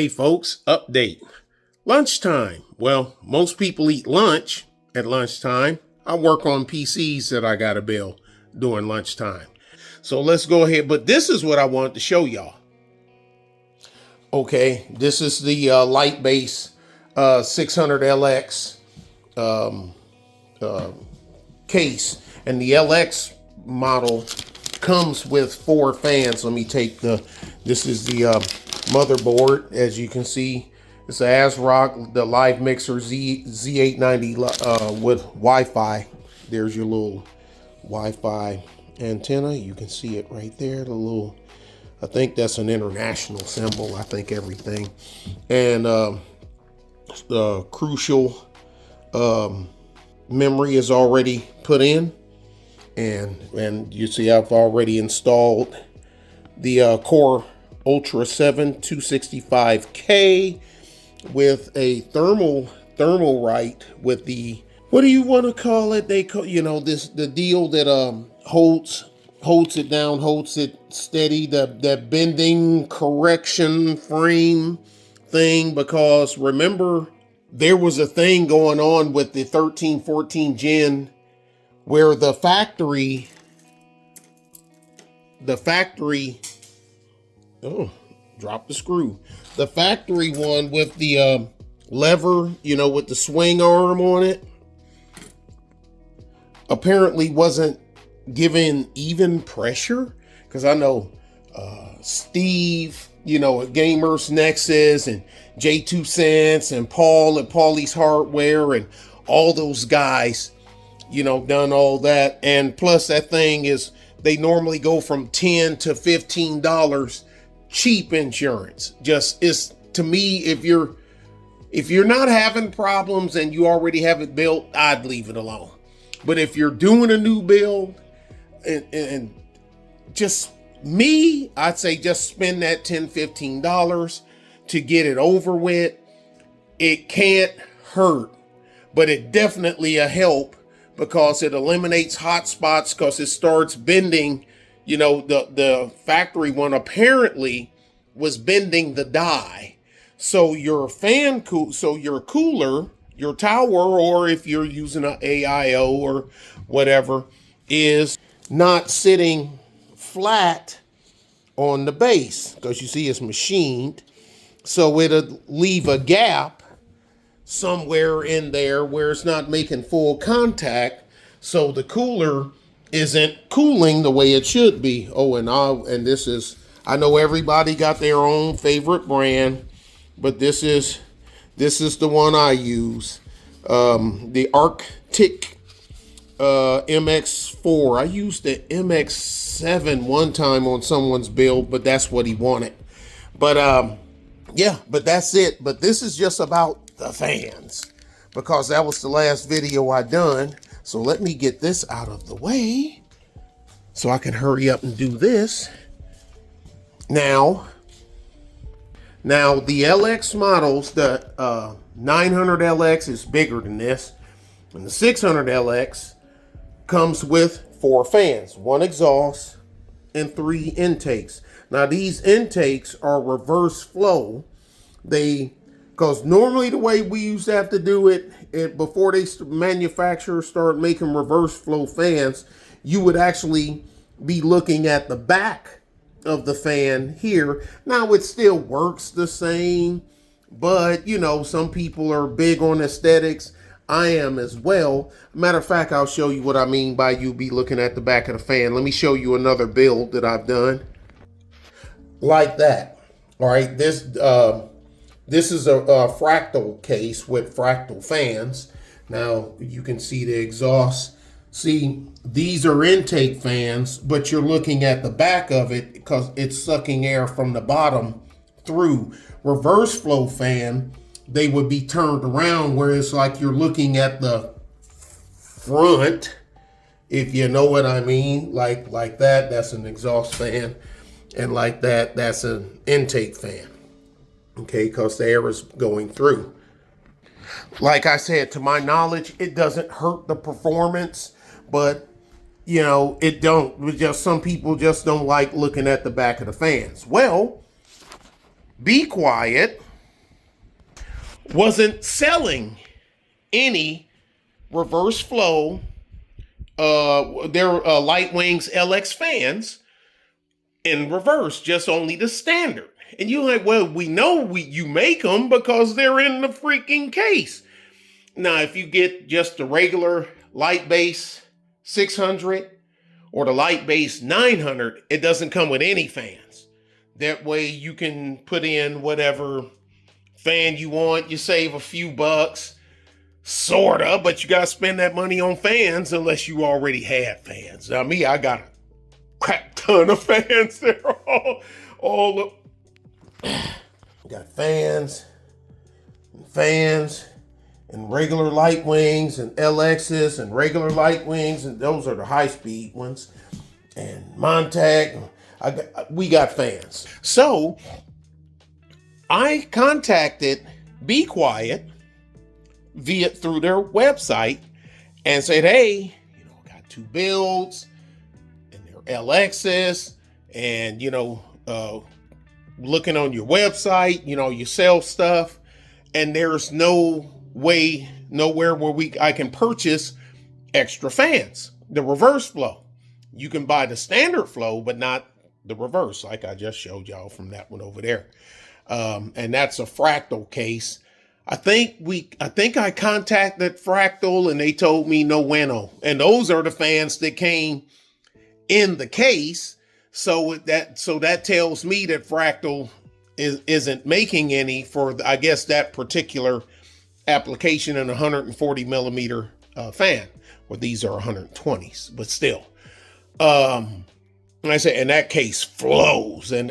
Hey folks, update. Lunchtime. Well, most people eat lunch at lunchtime. I work on PCs that I gotta build during lunchtime. So let's go ahead. But this is what I wanted to show y'all. Okay, this is the light base 600LX case. And the LX model comes with 4 fans. Let me take this is the motherboard. As you can see, it's an ASRock, the live mixer Z890 with Wi-Fi. There's your little Wi-Fi antenna. You can see it right there. The little, I think that's an international symbol. I think everything. And the crucial memory is already put in. And you see I've already installed the Core Ultra 7 265K with a thermal-right with the, what do you want to call it? They call, you know, this, the deal that holds it down, holds it steady, that bending correction frame thing. Because remember, there was a thing going on with the 1314 Gen where the factory, oh, drop the screw. The factory one with the lever, you know, with the swing arm on it, apparently wasn't given even pressure. Because I know Steve, you know, at Gamers Nexus, and J2 Sense, and Paul at Paulie's Hardware, and all those guys, you know, done all that. And plus that thing is, they normally go from $10 to $15 cheap insurance. Just is, to me, if you're not having problems and you already have it built, I'd leave it alone. But if you're doing a new build, and just me, I'd say just spend that $10, $15 to get it over with. It can't hurt, but it definitely a help, because it eliminates hot spots, because it starts bending. You know, the factory one apparently was bending the die. So your your cooler, your tower, or if you're using an AIO or whatever, is not sitting flat on the base, because you see it's machined. So it'll leave a gap somewhere in there where it's not making full contact, so the cooler isn't cooling the way it should be. Oh, and this is, I know everybody got their own favorite brand, but this is the one I use, the Arctic MX4. I used the MX7 one time on someone's build, but that's what he wanted. But yeah, but that's it. But this is just about the fans, because that was the last video I done. So let me get this out of the way so I can hurry up and do this. Now the LX models, the 900LX is bigger than this, and the 600LX comes with 4 fans, 1 exhaust, and 3 intakes. Now these intakes are reverse flow. Because normally the way we used to have to do it, before they manufacturers start making reverse flow fans, you would actually be looking at the back of the fan here. Now it still works the same, but you know, some people are big on aesthetics. I am as well. Matter of fact, I'll show you what I mean by you be looking at the back of the fan. Let me show you another build that I've done like that. All right, this is a fractal case with fractal fans. Now you can see the exhaust. See, these are intake fans, but you're looking at the back of it because it's sucking air from the bottom through. Reverse flow fan, they would be turned around, where it's like you're looking at the front, if you know what I mean. Like that, that's an exhaust fan. And like that, that's an intake fan. Okay, because the air is going through. Like I said, to my knowledge, it doesn't hurt the performance, but you know, it don't. Just some people just don't like looking at the back of the fans. Well, be quiet. wasn't selling any reverse flow, their Light Wings LX fans in reverse, just only the standard. And you're like, well, we know you make them because they're in the freaking case. Now, if you get just the regular light base 600 or the light base 900, it doesn't come with any fans. That way you can put in whatever fan you want. You save a few bucks, sorta, but you got to spend that money on fans unless you already had fans. Now, me, I got a crap ton of fans. They're all got fans, and regular light wings, and LXs, and regular light wings, and those are the high-speed ones, and Montag. We got fans. So I contacted Be Quiet through their website and said, hey, I got 2 builds, and they're LXs, and looking on your website, you sell stuff, and there's nowhere where I can purchase extra fans, the reverse flow. You can buy the standard flow, but not the reverse, like I just showed y'all from that one over there. And that's a Fractal case. I think I contacted Fractal and they told me no bueno. And those are the fans that came in the case. So that tells me that Fractal isn't making any for, I guess, that particular application in a 140 millimeter fan. Well, these are 120s, but still. And I say, and that case flows, and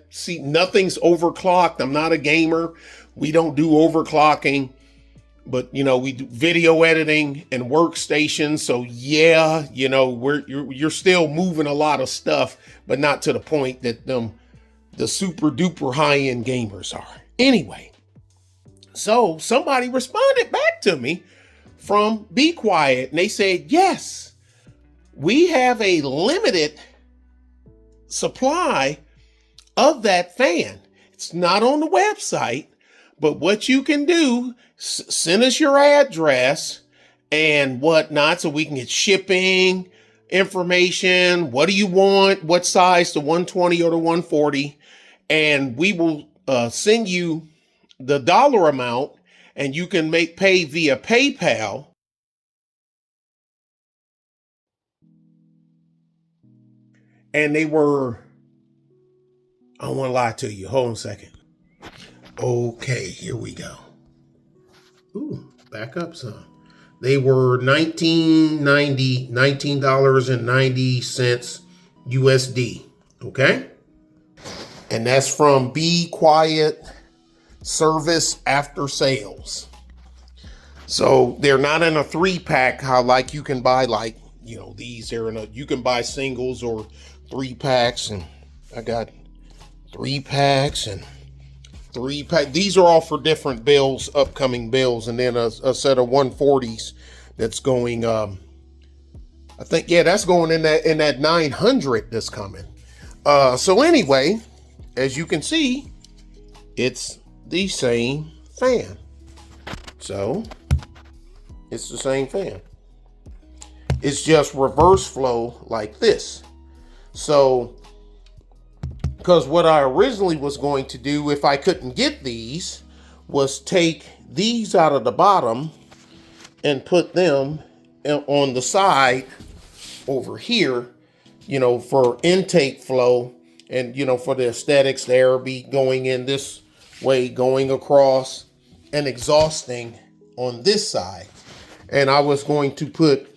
see, nothing's overclocked. I'm not a gamer. We don't do overclocking, but we do video editing and workstations. So yeah, you're still moving a lot of stuff, but not to the point that the super duper high end gamers are. Anyway, so somebody responded back to me from Be Quiet, and they said, yes, we have a limited supply of that fan. It's not on the website, but what you can do, send us your address and whatnot so we can get shipping information. What do you want? What size, the 120 or the 140? And we will send you the dollar amount, and you can pay via PayPal. And they were, I don't want to lie to you. Hold on a second. Okay, here we go. Ooh, back up some. They were $19.90 USD. Okay? And that's from Be Quiet Service After Sales. So they're not in a 3-pack, how like you can buy these. They're you can buy singles or 3-packs, and I got 3-packs and 3-pack. These are all for different bills, upcoming bills, and then a set of 140s that's going. I think that's going in that 900 that's coming. So anyway, as you can see, it's the same fan. So it's the same fan. It's just reverse flow like this. So, because what I originally was going to do, if I couldn't get these, was take these out of the bottom and put them on the side over here, for intake flow, and, for the aesthetics there, be going in this way, going across and exhausting on this side. And I was going to put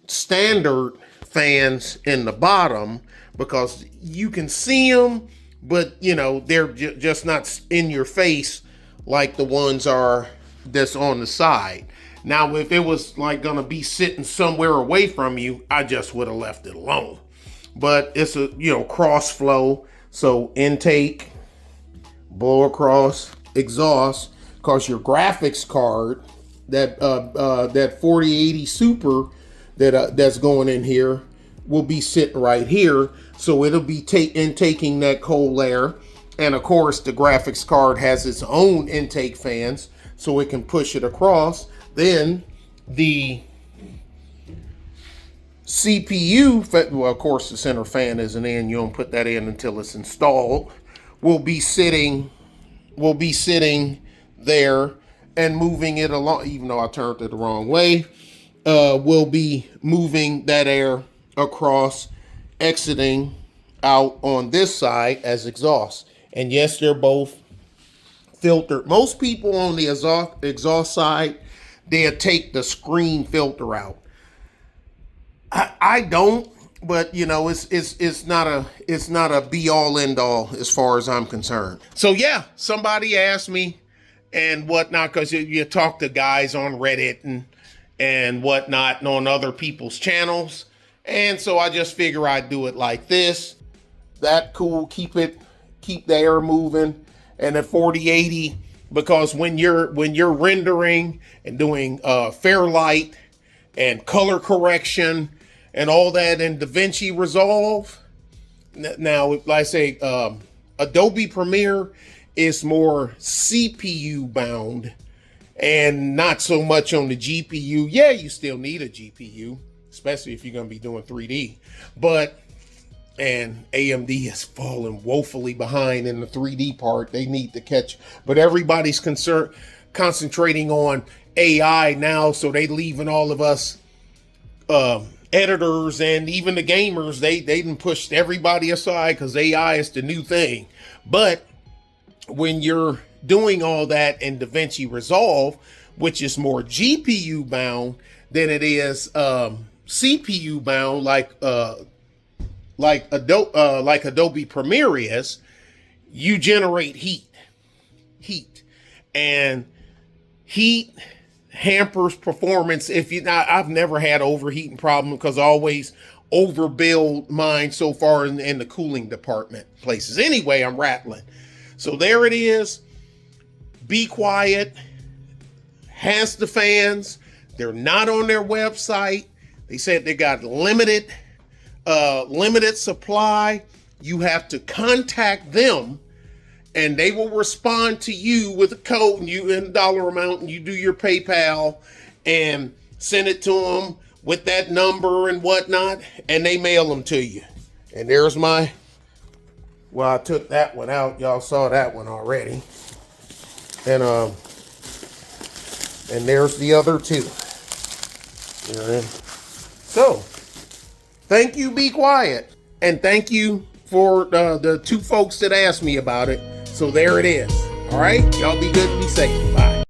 standard fans in the bottom because you can see them, but they're just not in your face like the ones are that's on the side. Now, if it was like gonna be sitting somewhere away from you, I just would have left it alone. But it's a cross flow, so intake, blow across, exhaust. Cause your graphics card, that 4080 Super that's going in here, will be sitting right here. So it'll be taking that cold air And of course, the graphics card has its own intake fans, so it can push it across. Then the CPU, well, of course, the center fan isn't in. You don't put that in until it's installed. Will be sitting there and moving it along. Even though I turned it the wrong way, will be moving that air across, exiting out on this side as exhaust. And yes, they're both filtered. Most people on the exhaust side, they'll take the screen filter out. I don't, but you know, it's not a be all end all as far as I'm concerned. So yeah, somebody asked me and whatnot, because you talk to guys on Reddit and whatnot and on other people's channels, and so I just figure I'd do it like this. That cool, keep the air moving, and at 4080, because when you're rendering and doing fair light and color correction and all that in DaVinci Resolve. Now, like I say, Adobe Premiere is more CPU bound and not so much on the GPU. Yeah, you still need a GPU, especially if you're going to be doing 3D. And AMD has fallen woefully behind in the 3D part. They need to catch, but everybody's concentrating on AI now, so they leaving all of us editors and even the gamers, they didn't push everybody aside because AI is the new thing. But when you're doing all that in DaVinci Resolve, which is more GPU bound than it is CPU bound, like Adobe Premiere is, you generate heat, and heat hampers performance. I've never had overheating problem because I always overbuild mine so far in the cooling department places. Anyway, I'm rattling. So there it is. Be Quiet has the fans. They're not on their website. They said they got limited supply. You have to contact them, and they will respond to you with a code and a dollar amount, and you do your PayPal and send it to them with that number and whatnot, and they mail them to you. And there's I took that one out. Y'all saw that one already. And there's the other two. So, thank you, Be Quiet. And thank you for the two folks that asked me about it. So there it is. All right. Y'all be good and be safe. Bye.